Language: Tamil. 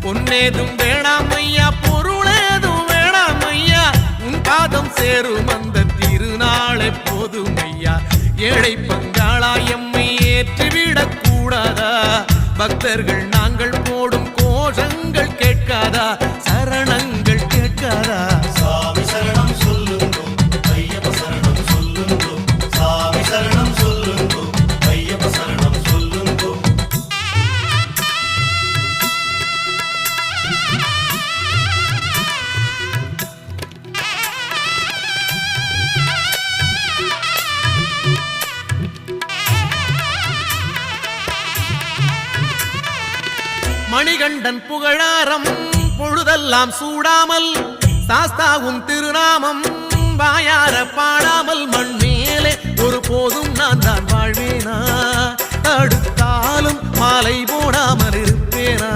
பொன்னேதும் வேணாம் ஐயா, பொருளேதும் வேணாம் ஐயா, உன் பாதம் சேரும் அந்த திருநாளை போதும் ஐயா. ஏழை பங்காளா எம்மை ஏற்றிவிடக் கூடாதா? பக்தர்கள் நாங்கள் போடும் கோஷங்கள் கேட்காதா? சரணங்கள் கேட்காதா? சாமி சரணம் சொல்லுங்கோ, ஐயப்ப சரணம் சொல்லுங்கோ, சாமி சரணம் சொல்லுங்கோ, ஐயப்ப சரணம் சொல்லுங்கோ. மணிகண்டன் புகழாரம் பொழுதெல்லாம் சூடாமல், சாஸ்தாவும் திருநாமம் வாயார பாடாமல், மண் மேலே ஒரு போதும் நான் தான் வாழ்வேனா? தடுத்தாலும் மாலை போடாமல் இருப்பேனா?